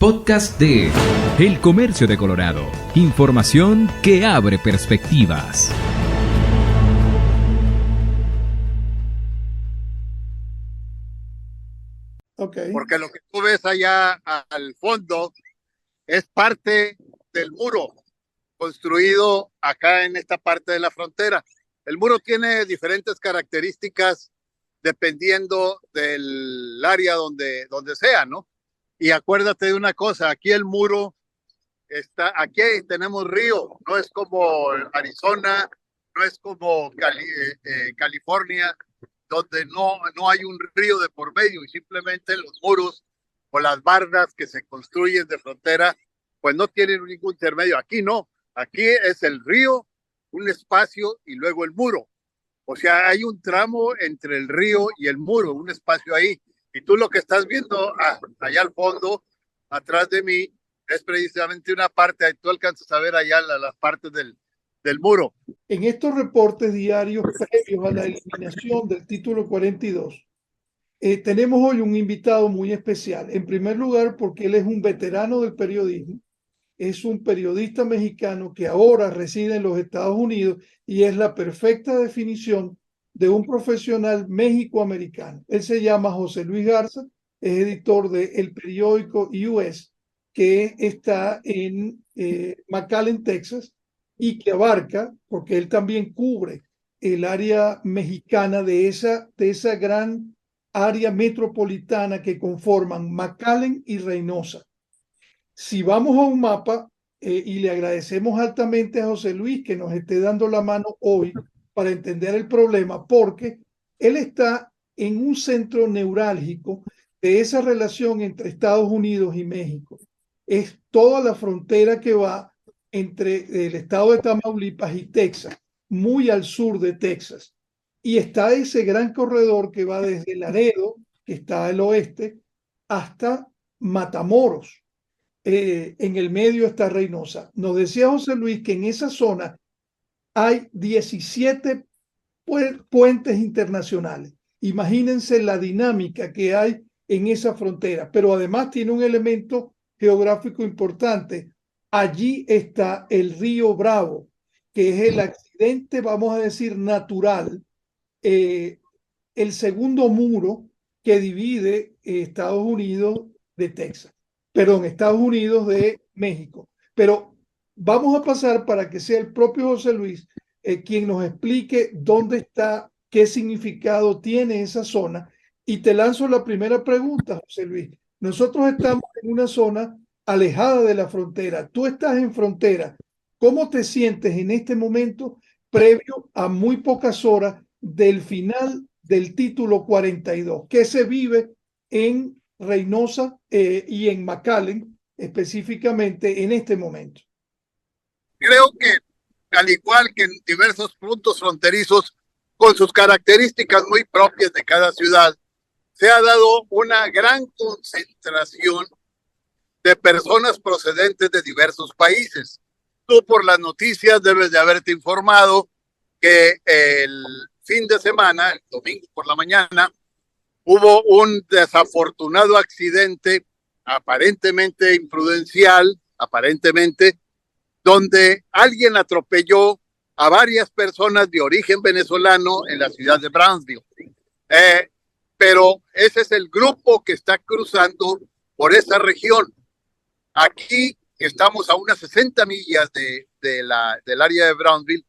Podcast de El Comercio de Colorado. Información que abre perspectivas. Okay. Porque lo que tú ves allá al fondo es parte del muro construido acá en esta parte de la frontera. El muro tiene diferentes características dependiendo del área donde sea, ¿no? Y acuérdate de una cosa, aquí el muro está, aquí tenemos río, no es como Arizona, no es como California, donde no hay un río de por medio y simplemente los muros o las bardas que se construyen de frontera, pues no tienen ningún intermedio. Aquí no, aquí es el río, un espacio y luego el muro. O sea, hay un tramo entre el río y el muro, un espacio ahí. Y tú lo que estás viendo allá al fondo, atrás de mí, es precisamente una parte, ahí tú alcanzas a ver allá las partes del muro. En estos reportes diarios previos a la eliminación del título 42, tenemos hoy un invitado muy especial. En primer lugar, porque él es un veterano del periodismo, es un periodista mexicano que ahora reside en los Estados Unidos y es la perfecta definición de un profesional méxico-americano. Él se llama José Luis Garza, es editor del periódico US, que está en McAllen, Texas, y que abarca, porque él también cubre el área mexicana de esa gran área metropolitana que conforman McAllen y Reynosa. Si vamos a un mapa, y le agradecemos altamente a José Luis que nos esté dando la mano hoy para entender el problema, porque él está en un centro neurálgico de esa relación entre Estados Unidos y México. Es toda la frontera que va entre el estado de Tamaulipas y Texas, muy al sur de Texas. Y está ese gran corredor que va desde Laredo, que está al oeste, hasta Matamoros. En el medio está Reynosa. Nos decía José Luis que en esa zona hay 17 puentes internacionales. Imagínense la dinámica que hay en esa frontera, pero además tiene un elemento geográfico importante. Allí está el río Bravo, que es el accidente, vamos a decir, natural, el segundo muro que divide Estados Unidos de Texas. Perdón, Estados Unidos de México. Pero vamos a pasar para que sea el propio José Luis quien nos explique dónde está, qué significado tiene esa zona. Y te lanzo la primera pregunta, José Luis. Nosotros estamos en una zona alejada de la frontera. Tú estás en frontera. ¿Cómo te sientes en este momento previo a muy pocas horas del final del título 42? ¿Qué se vive en Reynosa y en McAllen específicamente en este momento? Creo que al igual que en diversos puntos fronterizos, con sus características muy propias de cada ciudad, se ha dado una gran concentración de personas procedentes de diversos países. Tú por las noticias debes de haberte informado que el fin de semana, el domingo por la mañana, hubo un desafortunado accidente aparentemente imprudencial, aparentemente, donde alguien atropelló a varias personas de origen venezolano en la ciudad de Brownsville. Pero ese es el grupo que está cruzando por esa región. Aquí estamos a unas 60 millas del área de Brownsville.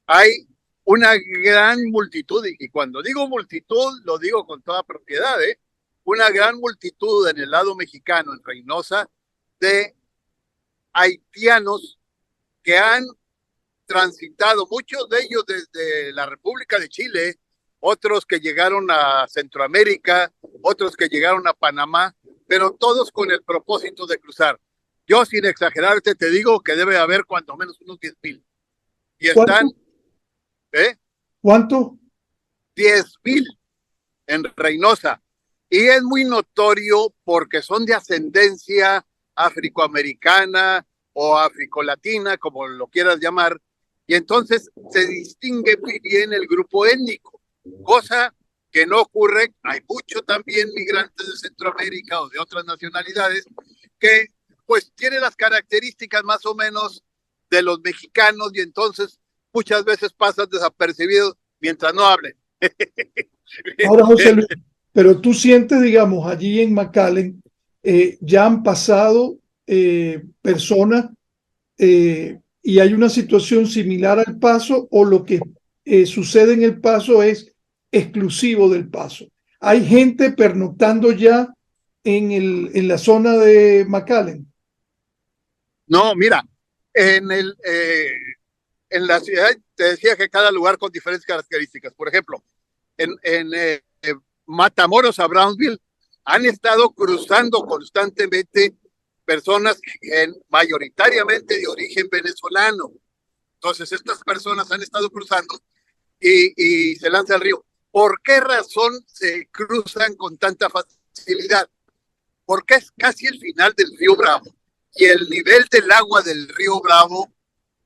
Hay una gran multitud, y cuando digo multitud, lo digo con toda propiedad, una gran multitud en el lado mexicano, en Reynosa, de haitianos que han transitado, muchos de ellos desde la República de Chile, otros que llegaron a Centroamérica, otros que llegaron a Panamá, pero todos con el propósito de cruzar. Yo, sin exagerarte, te digo que debe haber cuanto menos unos 10,000. Y están, ¿Cuánto? 10,000 en Reynosa. Y es muy notorio porque son de ascendencia afroamericana o africolatina, como lo quieras llamar, y entonces se distingue muy bien el grupo étnico, cosa que no ocurre. Hay mucho también migrantes de Centroamérica o de otras nacionalidades que pues tiene las características más o menos de los mexicanos y entonces muchas veces pasan desapercibidos mientras no hablen. Ahora, José Luis, pero tú sientes, digamos, allí en McAllen, ya han pasado personas y hay una situación similar al Paso, o lo que sucede en el Paso es exclusivo del Paso. Hay gente pernoctando ya en la zona de McAllen. No, mira, en la ciudad te decía que cada lugar con diferentes características. Por ejemplo, en Matamoros a Brownsville han estado cruzando constantemente personas mayoritariamente de origen venezolano. Entonces, estas personas han estado cruzando y se lanza al río. ¿Por qué razón se cruzan con tanta facilidad? Porque es casi el final del río Bravo y el nivel del agua del río Bravo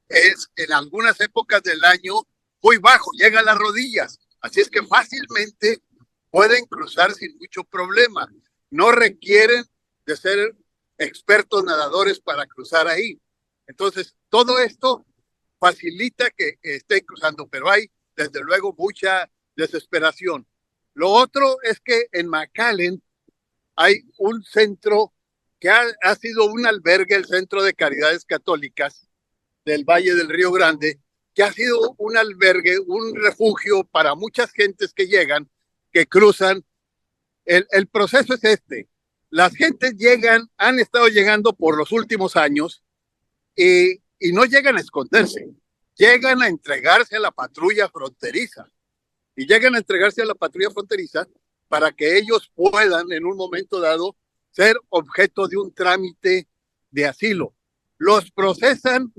es en algunas épocas del año muy bajo, llega a las rodillas. Así es que fácilmente pueden cruzar sin mucho problema. No requieren de ser expertos nadadores para cruzar ahí. Entonces, todo esto facilita que estén cruzando, pero hay desde luego mucha desesperación. Lo otro es que en McAllen hay un centro que ha sido un albergue, el Centro de Caridades Católicas del Valle del Río Grande, que ha sido un albergue, un refugio para muchas gentes que llegan, que cruzan. El proceso es este. Las gentes llegan, han estado llegando por los últimos años y no llegan a esconderse, llegan a entregarse a la patrulla fronteriza. Y llegan a entregarse a la patrulla fronteriza para que ellos puedan en un momento dado ser objeto de un trámite de asilo. Los procesan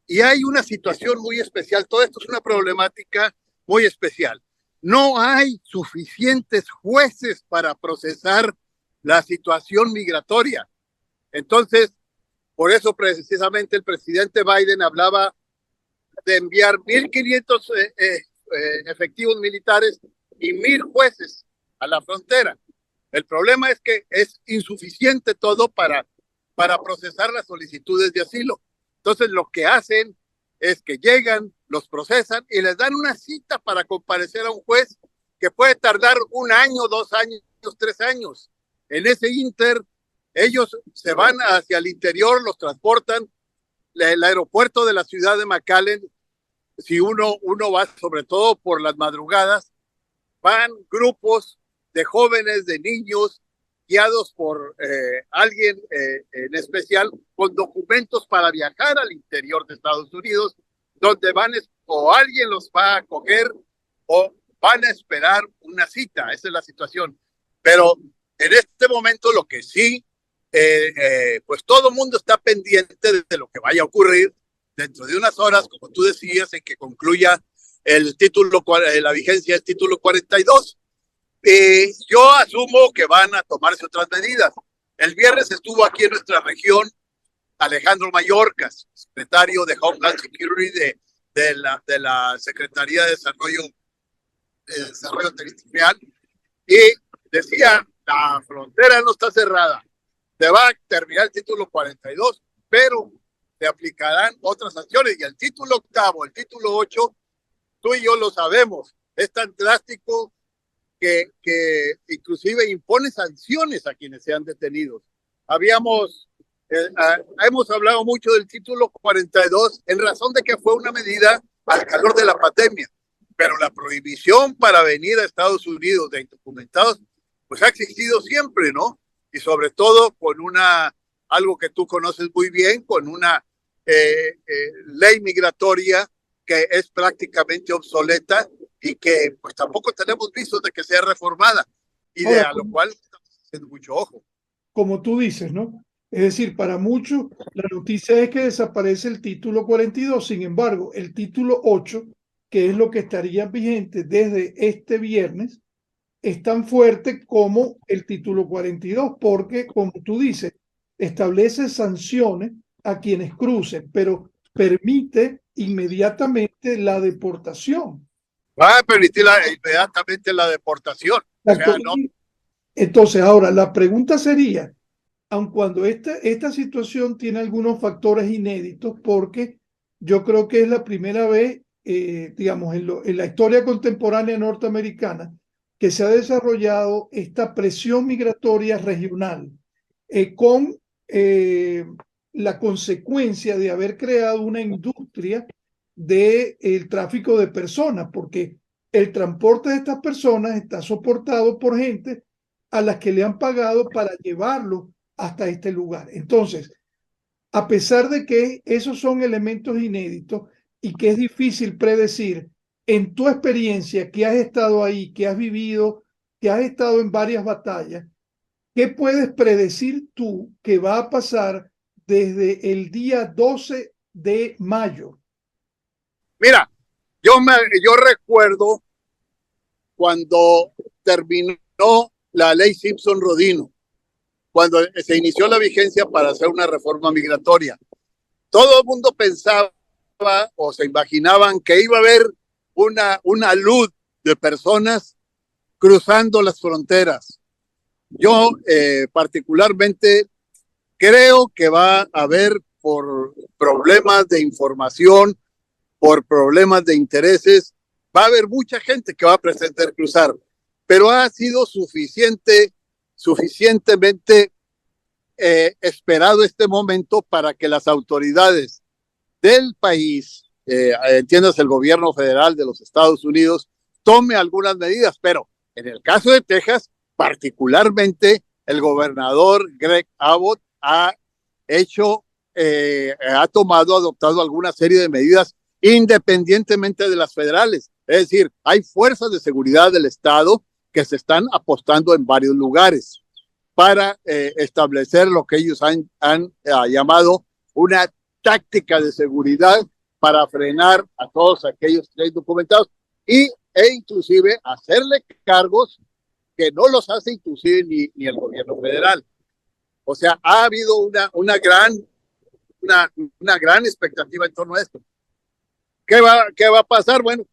y hay una situación muy especial. Todo esto es una problemática muy especial. No hay suficientes jueces para procesar la situación migratoria. Entonces, por eso precisamente el presidente Biden hablaba de enviar 1,500 efectivos militares y 1,000 jueces a la frontera. El problema es que es insuficiente todo para procesar las solicitudes de asilo. Entonces lo que hacen es que llegan, los procesan y les dan una cita para comparecer a un juez que puede tardar 1 año, 2 años, 3 años. En ese inter, ellos se van hacia el interior, los transportan. El aeropuerto de la ciudad de McAllen, si uno va sobre todo por las madrugadas, van grupos de jóvenes, de niños, guiados por alguien en especial, con documentos para viajar al interior de Estados Unidos, donde o alguien los va a acoger o van a esperar una cita. Esa es la situación. Pero en este momento lo que sí, pues todo el mundo está pendiente de lo que vaya a ocurrir dentro de unas horas, como tú decías, en que concluya la vigencia del título 42. Yo asumo que van a tomarse otras medidas. El viernes estuvo aquí en nuestra región Alejandro Mayorkas, secretario de Homeland Security de la Secretaría de Desarrollo Territorial, y decía, la frontera no está cerrada, se va a terminar el título 42, pero se aplicarán otras sanciones, y el título 8, el título 8, tú y yo lo sabemos, es tan drástico que inclusive impone sanciones a quienes sean detenidos. Hemos hablado mucho del título 42 en razón de que fue una medida al calor de la pandemia, pero la prohibición para venir a Estados Unidos de indocumentados pues ha existido siempre, ¿no? Y sobre todo con algo que tú conoces muy bien, con una ley migratoria que es prácticamente obsoleta y que pues tampoco tenemos visto de que sea reformada, y Ahora, a lo cual estamos haciendo mucho ojo. Como tú dices, ¿no? Es decir, para muchos la noticia es que desaparece el título 42, sin embargo, el título 8, que es lo que estaría vigente desde este viernes, es tan fuerte como el título 42, porque, como tú dices, establece sanciones a quienes crucen, pero permite inmediatamente la deportación. Va a permitir inmediatamente la deportación. O sea, no. Entonces, ahora la pregunta sería, aun cuando esta situación tiene algunos factores inéditos, porque yo creo que es la primera vez, digamos, en la historia contemporánea norteamericana, que se ha desarrollado esta presión migratoria regional, con la consecuencia de haber creado una industria del tráfico de personas, porque el transporte de estas personas está soportado por gente a las que le han pagado para llevarlo hasta este lugar. Entonces, a pesar de que esos son elementos inéditos y que es difícil predecir, en tu experiencia que has estado ahí, que has vivido, que has estado en varias batallas, ¿qué puedes predecir tú que va a pasar desde el día 12 de mayo? Mira, yo recuerdo cuando terminó la ley Simpson-Rodino, cuando se inició la vigencia para hacer una reforma migratoria. Todo el mundo pensaba o se imaginaban que iba a haber una luz de personas cruzando las fronteras. Yo particularmente creo que va a haber, por problemas de información, por problemas de intereses, va a haber mucha gente que va a pretender cruzar, pero ha sido suficientemente esperado este momento para que las autoridades del país, entiendas el gobierno federal de los Estados Unidos, tome algunas medidas, pero en el caso de Texas, particularmente el gobernador Greg Abbott ha adoptado alguna serie de medidas independientemente de las federales. Es decir, hay fuerzas de seguridad del Estado que se están apostando en varios lugares para establecer lo que ellos han llamado una táctica de seguridad para frenar a todos aquellos que hay documentados e inclusive hacerle cargos que no los hace inclusive ni el gobierno federal. O sea, ha habido una gran expectativa en torno a esto. ¿Qué va a pasar? Bueno,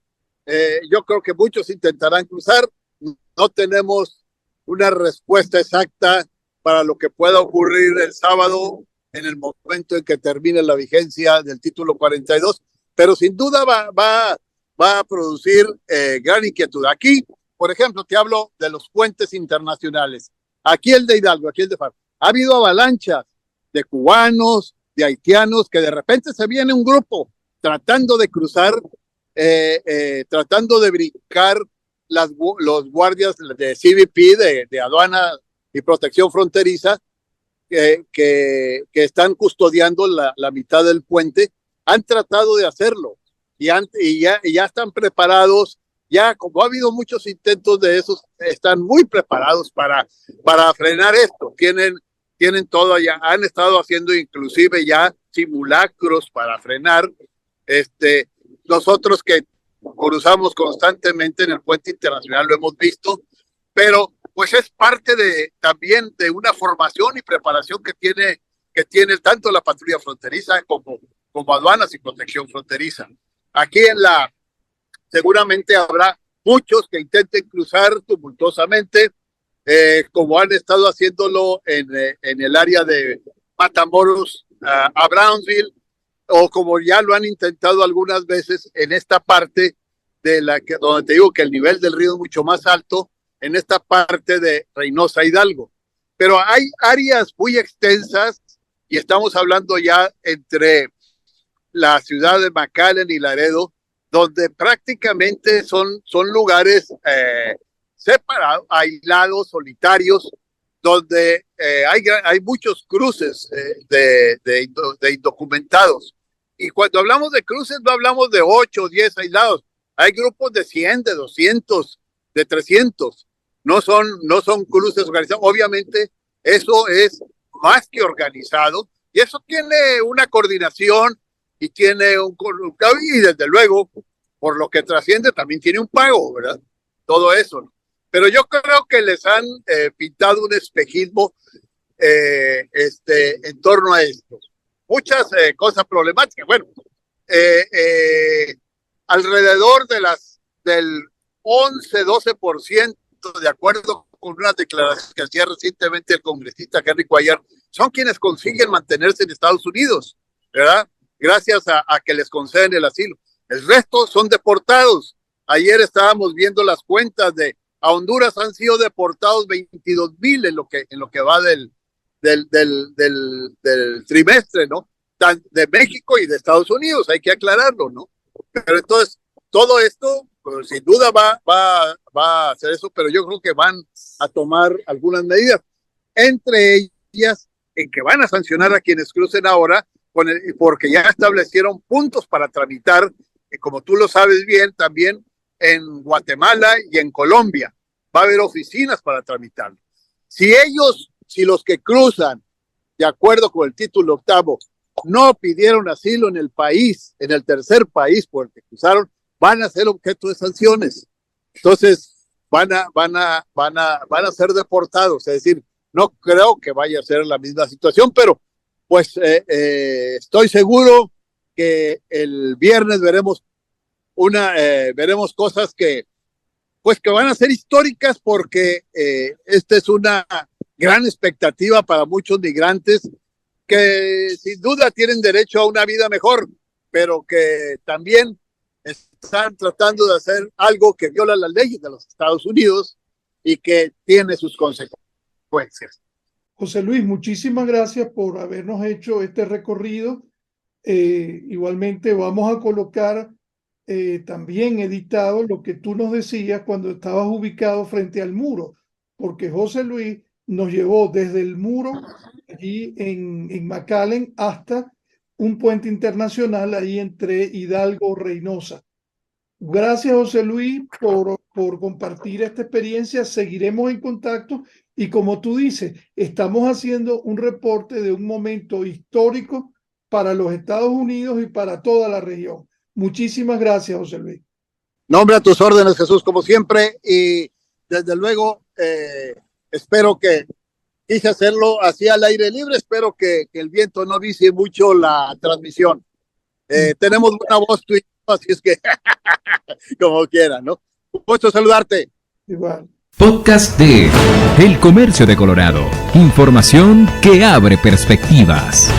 yo creo que muchos intentarán cruzar. No tenemos una respuesta exacta para lo que pueda ocurrir el sábado en el momento en que termine la vigencia del título 42, pero sin duda va a producir gran inquietud. Aquí, por ejemplo, te hablo de los puentes internacionales. Aquí el de Hidalgo, aquí el de Faro. Ha habido avalanchas de cubanos, de haitianos, que de repente se viene un grupo tratando de cruzar, tratando de brincar los guardias de CBP, de aduana y protección fronteriza, que están custodiando la mitad del puente, han tratado de hacerlo y ya están preparados. Ya como ha habido muchos intentos de esos, están muy preparados para frenar esto. Tienen todo ya, han estado haciendo inclusive ya simulacros para frenar. Nosotros que cruzamos constantemente en el puente internacional lo hemos visto, pero pues es parte también de una formación y preparación que tiene tanto la patrulla fronteriza como aduanas y protección fronteriza. Aquí seguramente habrá muchos que intenten cruzar tumultuosamente, como han estado haciéndolo en el área de Matamoros a Brownsville, o como ya lo han intentado algunas veces en esta parte donde te digo que el nivel del río es mucho más alto, en esta parte de Reynosa Hidalgo. Pero hay áreas muy extensas, y estamos hablando ya entre la ciudad de McAllen y Laredo, donde prácticamente son lugares separados, aislados, solitarios, donde hay muchos cruces de indocumentados. Y cuando hablamos de cruces, no hablamos de 8 o 10 aislados. Hay grupos de 100, de 200, de 300. No son cruces organizados. Obviamente, eso es más que organizado. Y eso tiene una coordinación y tiene y desde luego, por lo que trasciende, también tiene un pago, ¿verdad? Todo eso, ¿no? Pero yo creo que les han pintado un espejismo en torno a esto. Muchas cosas problemáticas. Bueno, alrededor del 11-12%, de acuerdo con una declaración que hacía recientemente el congresista Henry Cuellar, son quienes consiguen mantenerse en Estados Unidos, ¿verdad? Gracias a que les conceden el asilo. El resto son deportados. Ayer estábamos viendo las cuentas a Honduras han sido deportados 22,000 en lo que va del trimestre, ¿no? De México y de Estados Unidos, hay que aclararlo, ¿no? Pero entonces, todo esto, pues, sin duda va a hacer eso, pero yo creo que van a tomar algunas medidas, entre ellas en que van a sancionar a quienes crucen ahora, porque ya establecieron puntos para tramitar, como tú lo sabes bien, también en Guatemala y en Colombia. Va a haber oficinas para tramitarlo. Si los que cruzan, de acuerdo con el título 8, no pidieron asilo en el país, en el tercer país por el que cruzaron, van a ser objeto de sanciones. Entonces, van a ser deportados. Es decir, no creo que vaya a ser la misma situación, pero pues estoy seguro que el viernes veremos cosas que van a ser históricas, porque esta es una gran expectativa para muchos migrantes que sin duda tienen derecho a una vida mejor, pero que también están tratando de hacer algo que viola las leyes de los Estados Unidos y que tiene sus consecuencias. José Luis, muchísimas gracias por habernos hecho este recorrido. Igualmente vamos a colocar también editado lo que tú nos decías cuando estabas ubicado frente al muro, porque José Luis nos llevó desde el muro allí en McAllen hasta un puente internacional ahí entre Hidalgo y Reynosa. Gracias, José Luis, por compartir esta experiencia. Seguiremos en contacto y, como tú dices, estamos haciendo un reporte de un momento histórico para los Estados Unidos y para toda la región. Muchísimas gracias, José Luis. Nombre a tus órdenes, Jesús, como siempre, y desde luego espero que quise hacerlo así al aire libre, espero que el viento no vicie mucho la transmisión. Tenemos una voz tuya, así es que como quiera, ¿no? Un gusto saludarte. Igual. Podcast de El Comercio de Colorado. Información que abre perspectivas.